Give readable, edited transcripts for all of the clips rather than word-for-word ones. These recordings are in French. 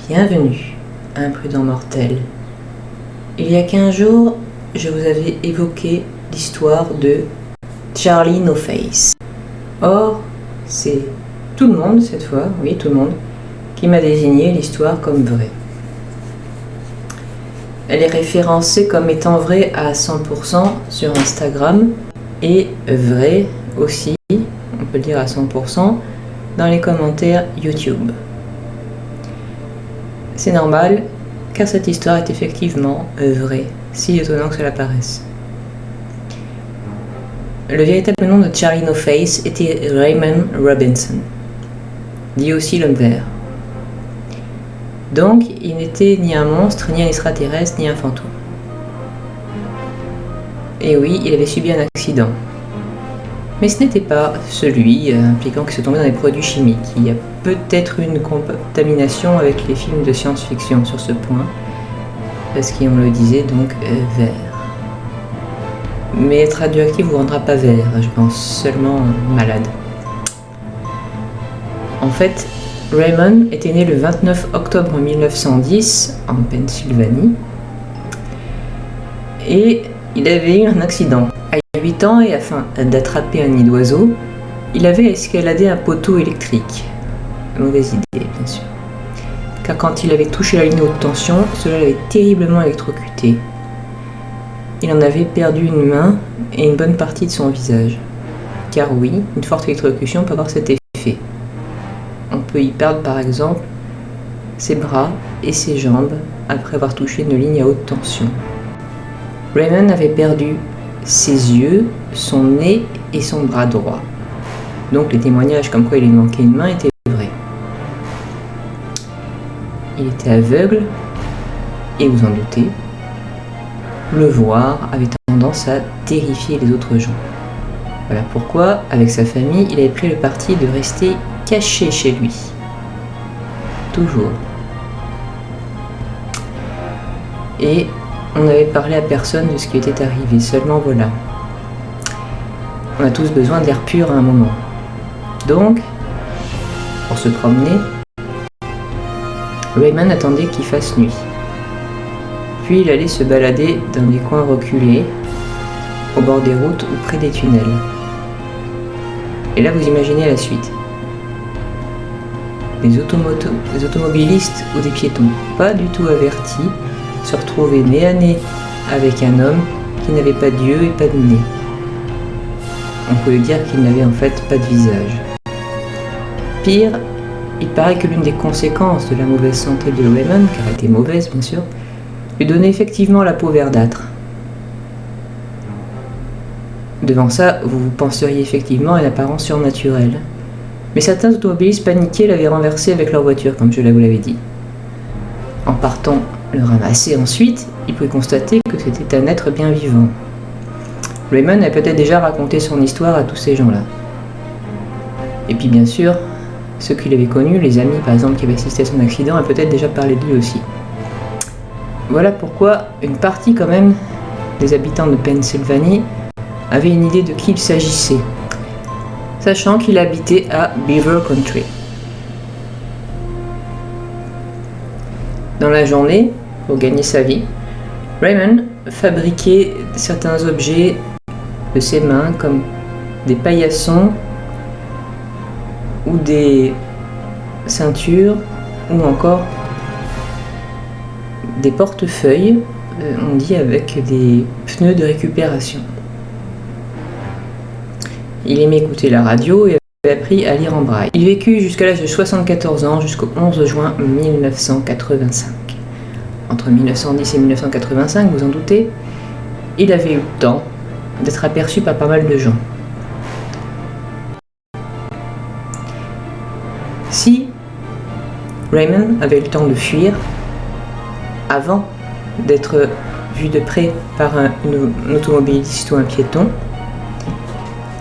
Bienvenue, imprudent mortel. Il y a 15 jours, je vous avais évoqué l'histoire de Charlie No Face. Or, c'est tout le monde cette fois, oui tout le monde, qui m'a désigné l'histoire comme vraie. Elle est référencée comme étant vraie à 100% sur Instagram et vraie aussi, on peut le dire à 100%, dans les commentaires YouTube. C'est normal, car cette histoire est effectivement vraie, si étonnant que cela paraisse. Le véritable nom de Charlie No Face était Raymond Robinson, dit aussi l'homme vert. Donc, il n'était ni un monstre, ni un extraterrestre, ni un fantôme. Et oui, il avait subi un accident. Mais ce n'était pas celui impliquant qu'il se tombait dans des produits chimiques. Il y a peut-être une contamination avec les films de science-fiction sur ce point, parce qu'on le disait donc vert. Mais être radioactif vous rendra pas vert, je pense, seulement malade. En fait, Raymond était né le 29 octobre 1910 en Pennsylvanie et il avait eu un accident. À 8 ans et afin d'attraper un nid d'oiseau, il avait escaladé un poteau électrique. Mauvaise idée, bien sûr. Car quand il avait touché la ligne haute tension, cela l'avait terriblement électrocuté. Il en avait perdu une main et une bonne partie de son visage. Car oui, une forte électrocution peut avoir cet effet. On peut y perdre par exemple ses bras et ses jambes après avoir touché une ligne à haute tension. Raymond avait perdu ses yeux, son nez et son bras droit. Donc les témoignages comme quoi il lui manquait une main étaient vrais. Il était aveugle et vous en doutez, le voir avait tendance à terrifier les autres gens. Voilà pourquoi, avec sa famille, il avait pris le parti de rester caché chez lui. Toujours. Et on n'avait parlé à personne de ce qui était arrivé, seulement voilà. On a tous besoin d'air pur à un moment. Donc, pour se promener, Raymond attendait qu'il fasse nuit. Puis il allait se balader dans des coins reculés, au bord des routes ou près des tunnels. Et là, vous imaginez la suite. Des automobilistes ou des piétons, pas du tout avertis, se retrouvaient nez à nez avec un homme qui n'avait pas d'yeux et pas de nez. On peut dire qu'il n'avait en fait pas de visage. Pire, il paraît que l'une des conséquences de la mauvaise santé de Raymond, car elle était mauvaise bien sûr, lui donnait effectivement la peau verdâtre. Devant ça, vous penseriez effectivement à une apparence surnaturelle. Mais certains automobilistes paniqués l'avaient renversé avec leur voiture, comme je vous l'avais dit. En partant le ramasser ensuite, ils pouvaient constater que c'était un être bien vivant. Raymond a peut-être déjà raconté son histoire à tous ces gens-là. Et puis bien sûr, ceux qui l'avaient connu, les amis par exemple qui avaient assisté à son accident, ont peut-être déjà parlé de lui aussi. Voilà pourquoi une partie quand même des habitants de Pennsylvanie avait une idée de qui il s'agissait, sachant qu'il habitait à Beaver Country. Dans la journée, pour gagner sa vie, Raymond fabriquait certains objets de ses mains comme des paillassons ou des ceintures ou encore des portefeuilles, on dit avec des pneus de récupération. Il aimait écouter la radio et avait appris à lire en braille. Il vécut jusqu'à l'âge de 74 ans, jusqu'au 11 juin 1985. Entre 1910 et 1985, vous en doutez, il avait eu le temps d'être aperçu par pas mal de gens. Si Raymond avait eu le temps de fuir avant d'être vu de près par un automobiliste ou un piéton,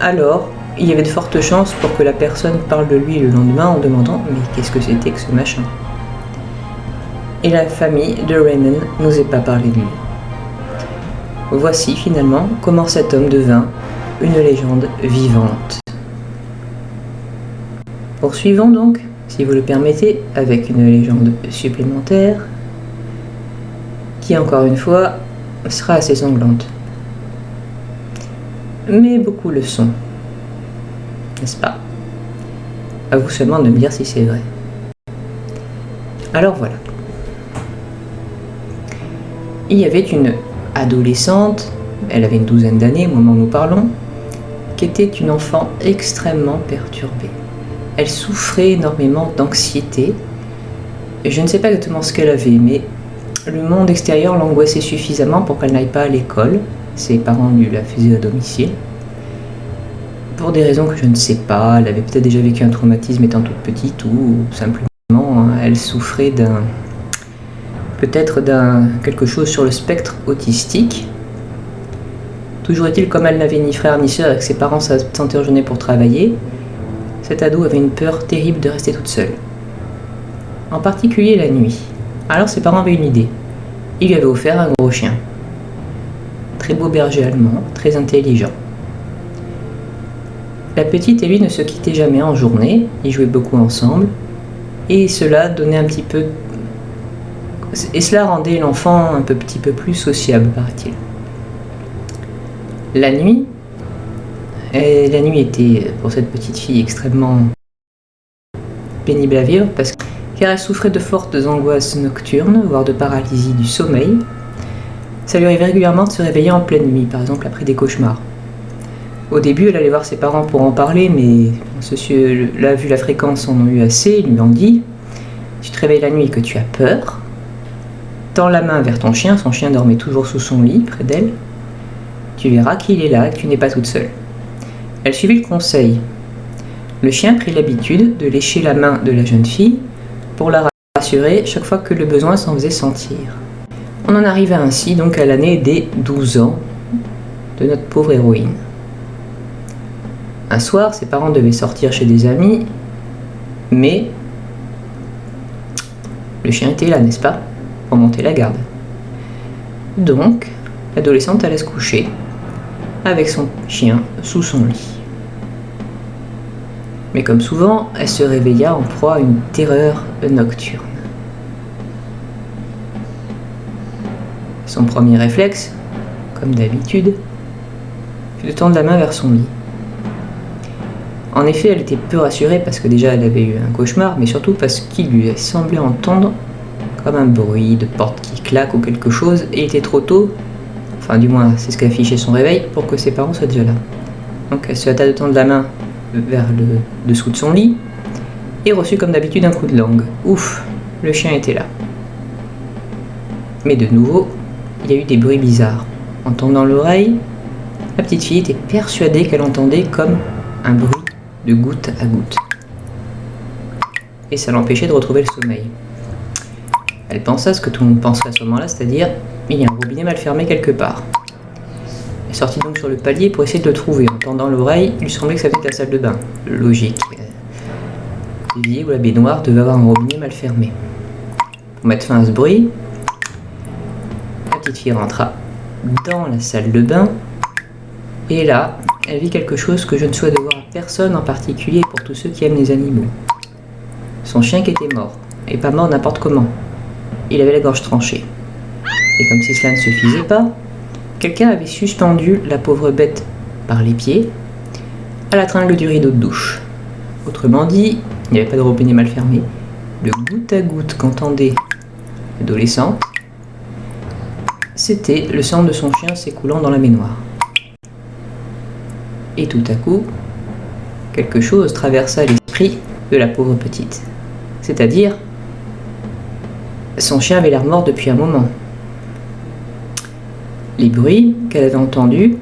alors il y avait de fortes chances pour que la personne parle de lui le lendemain en demandant « Mais qu'est-ce que c'était que ce machin ?» Et la famille de Raymond n'osait pas parler de lui. Voici finalement comment cet homme devint une légende vivante. Poursuivons donc si vous le permettez, avec une légende supplémentaire qui, encore une fois, sera assez sanglante. Mais beaucoup le sont, n'est-ce pas? À vous seulement de me dire si c'est vrai. Alors voilà. Il y avait une adolescente, elle avait une douzaine d'années au moment où nous parlons, qui était une enfant extrêmement perturbée. Elle souffrait énormément d'anxiété. Je ne sais pas exactement ce qu'elle avait, mais le monde extérieur l'angoissait suffisamment pour qu'elle n'aille pas à l'école. Ses parents lui la faisaient à domicile. Pour des raisons que je ne sais pas, elle avait peut-être déjà vécu un traumatisme étant toute petite, ou simplement elle souffrait peut-être d'un quelque chose sur le spectre autistique. Toujours est-il, comme elle n'avait ni frère ni sœur et que ses parents s'absentaient en journée pour travailler, cette ado avait une peur terrible de rester toute seule. En particulier la nuit. Alors ses parents avaient une idée. Ils lui avaient offert un gros chien. Très beau berger allemand, très intelligent. La petite et lui ne se quittaient jamais en journée, ils jouaient beaucoup ensemble, et cela donnait un petit peu... Et cela rendait l'enfant un petit peu plus sociable, paraît-il. La nuit était pour cette petite fille extrêmement pénible à vivre car elle souffrait de fortes angoisses nocturnes, voire de paralysie du sommeil. Ça lui arrivait régulièrement de se réveiller en pleine nuit, par exemple après des cauchemars. Au début, elle allait voir ses parents pour en parler, mais ceux là, vu la fréquence, en ont eu assez. Ils lui ont dit « Tu te réveilles la nuit et que tu as peur, tends la main vers ton chien, son chien dormait toujours sous son lit, près d'elle. Tu verras qu'il est là et que tu n'es pas toute seule. » Elle suivit le conseil. Le chien prit l'habitude de lécher la main de la jeune fille pour la rassurer chaque fois que le besoin s'en faisait sentir. On en arriva ainsi donc à l'année des 12 ans de notre pauvre héroïne. Un soir, ses parents devaient sortir chez des amis, mais le chien était là, n'est-ce pas, pour monter la garde. Donc, l'adolescente allait se coucher avec son chien sous son lit. Mais comme souvent, elle se réveilla en proie à une terreur nocturne. Son premier réflexe, comme d'habitude, fut de tendre la main vers son lit. En effet, elle était peu rassurée parce que déjà elle avait eu un cauchemar, mais surtout parce qu'il lui semblait entendre comme un bruit de porte qui claque ou quelque chose, et il était trop tôt, enfin du moins c'est ce qu'affichait son réveil, pour que ses parents soient déjà là. Donc elle se hâta de tendre la main vers le dessous de son lit, et reçut comme d'habitude un coup de langue. Ouf, le chien était là. Mais de nouveau, il y a eu des bruits bizarres. En tendant l'oreille, la petite fille était persuadée qu'elle entendait comme un bruit de goutte à goutte. Et ça l'empêchait de retrouver le sommeil. Elle pensa à ce que tout le monde penserait à ce moment-là, c'est-à-dire, il y a un robinet mal fermé quelque part. Elle sortit donc sur le palier pour essayer de le trouver. En tendant l'oreille, il lui semblait que ça venait de la salle de bain. Logique. L'évier ou la baignoire devait avoir un robinet mal fermé. Pour mettre fin à ce bruit, la petite fille rentra dans la salle de bain, et là, elle vit quelque chose que je ne souhaite voir à personne, en particulier pour tous ceux qui aiment les animaux. Son chien qui était mort, et pas mort n'importe comment. Il avait la gorge tranchée. Et comme si cela ne suffisait pas, quelqu'un avait suspendu la pauvre bête par les pieds à la tringle du rideau de douche. Autrement dit, il n'y avait pas de robinet mal fermé. Le goutte à goutte qu'entendait l'adolescente, c'était le sang de son chien s'écoulant dans la baignoire. Et tout à coup, quelque chose traversa l'esprit de la pauvre petite. C'est-à-dire, son chien avait l'air mort depuis un moment. Les bruits qu'elle avait entendus,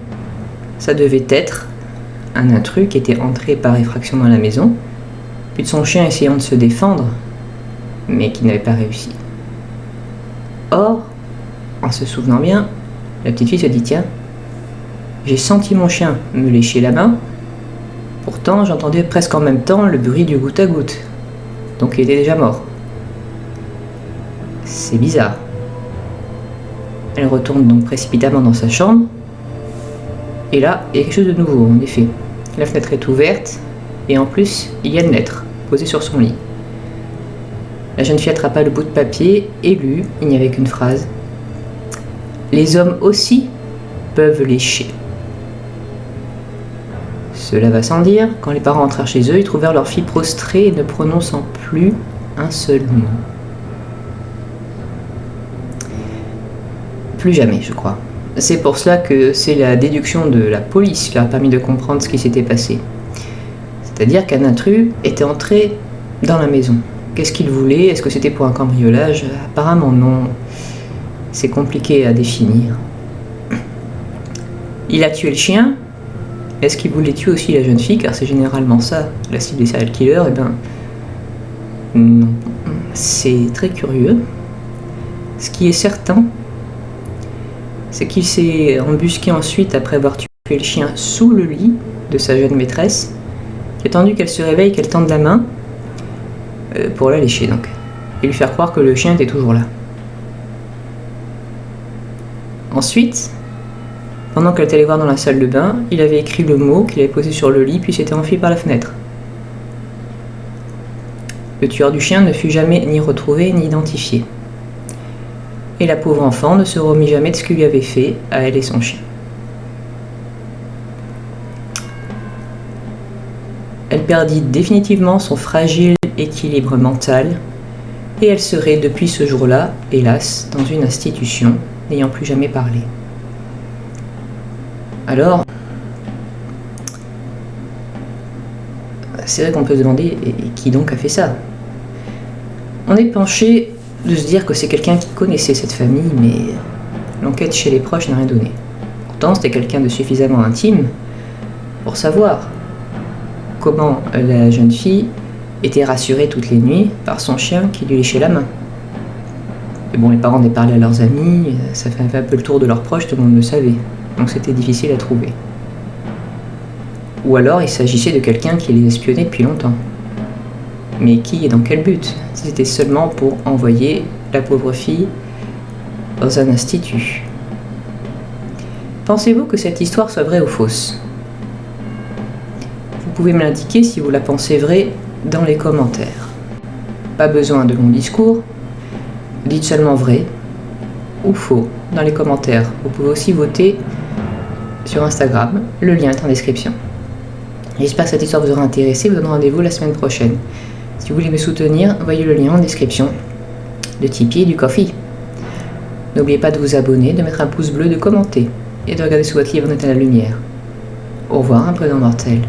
ça devait être un intrus qui était entré par effraction dans la maison, puis de son chien essayant de se défendre, mais qui n'avait pas réussi. Or, en se souvenant bien, la petite fille se dit « Tiens, j'ai senti mon chien me lécher la main, pourtant j'entendais presque en même temps le bruit du goutte à goutte, donc il était déjà mort. C'est bizarre. » Elle retourne donc précipitamment dans sa chambre, et là, il y a quelque chose de nouveau, en effet. La fenêtre est ouverte, et en plus, il y a une lettre posée sur son lit. La jeune fille attrapa le bout de papier et lut, il n'y avait qu'une phrase. Les hommes aussi peuvent lécher. Cela va sans dire, quand les parents entrèrent chez eux, ils trouvèrent leur fille prostrée et ne prononçant plus un seul mot. Plus jamais, je crois. C'est pour cela que c'est la déduction de la police qui leur a permis de comprendre ce qui s'était passé. C'est-à-dire qu'un intrus était entré dans la maison. Qu'est-ce qu'il voulait? Est-ce que c'était pour un cambriolage? Apparemment non. C'est compliqué à définir. Il a tué le chien. Est-ce qu'il voulait tuer aussi la jeune fille? Car c'est généralement ça, la cible des serial killers. Eh ben, non. C'est très curieux. Ce qui est certain, c'est qu'il s'est embusqué ensuite, après avoir tué le chien, sous le lit de sa jeune maîtresse. Il a attendu qu'elle se réveille, qu'elle tende la main, pour la lécher donc, et lui faire croire que le chien était toujours là. Ensuite, pendant qu'elle était allée voir dans la salle de bain, il avait écrit le mot qu'il avait posé sur le lit, puis s'était enfui par la fenêtre. Le tueur du chien ne fut jamais ni retrouvé ni identifié. Et la pauvre enfant ne se remit jamais de ce qu'il lui avait fait à elle et son chien. Elle perdit définitivement son fragile équilibre mental et elle serait depuis ce jour-là, hélas, dans une institution, n'ayant plus jamais parlé. Alors, c'est vrai qu'on peut se demander qui donc a fait ça. On est penché de se dire que c'est quelqu'un qui connaissait cette famille, mais l'enquête chez les proches n'a rien donné. Pourtant, c'était quelqu'un de suffisamment intime pour savoir comment la jeune fille était rassurée toutes les nuits par son chien qui lui léchait la main. Mais bon, les parents avaient parlé à leurs amis, ça fait un peu le tour de leurs proches, tout le monde le savait. Donc c'était difficile à trouver. Ou alors il s'agissait de quelqu'un qui les espionnait depuis longtemps. Mais qui et dans quel but? Si c'était seulement pour envoyer la pauvre fille dans un institut. Pensez-vous que cette histoire soit vraie ou fausse? Vous pouvez me l'indiquer si vous la pensez vraie dans les commentaires. Pas besoin de longs discours, dites seulement vrai ou faux dans les commentaires. Vous pouvez aussi voter sur Instagram, le lien est en description. J'espère que cette histoire vous aura intéressé, je vous donne rendez-vous la semaine prochaine. Si vous voulez me soutenir, voyez le lien en description de Tipeee et du Ko-fi. N'oubliez pas de vous abonner, de mettre un pouce bleu, de commenter et de regarder sous votre livre en étant la lumière. Au revoir, un présent mortel.